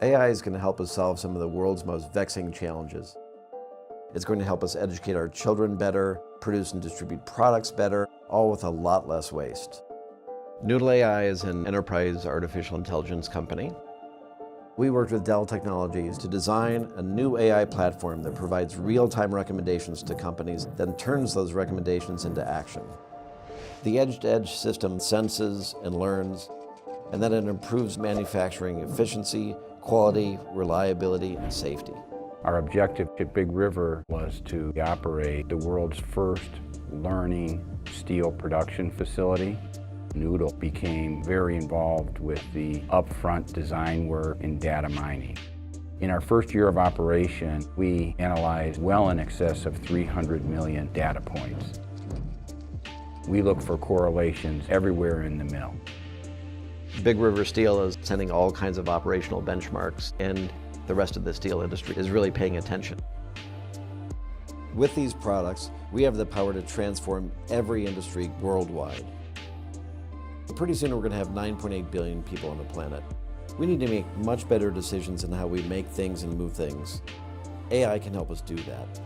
AI is going to help us solve some of the world's most vexing challenges. It's going to help us educate our children better, produce and distribute products better, all with a lot less waste. Noodle.ai is an enterprise artificial intelligence company. We worked with Dell Technologies to design a new AI platform that provides real-time recommendations to companies, then turns those recommendations into action. The edge-to-edge system senses and learns, and then it improves manufacturing efficiency, quality, reliability, and safety. Our objective at Big River was to operate the world's first learning steel production facility. Noodle became very involved with the upfront design work and data mining. In our first year of operation, we analyzed well in excess of 300 million data points. We look for correlations everywhere in the mill. Big River Steel is setting all kinds of operational benchmarks, and the rest of the steel industry is really paying attention. With these products, we have the power to transform every industry worldwide. Pretty soon we're going to have 9.8 billion people on the planet. We need to make much better decisions in how we make things and move things. AI can help us do that.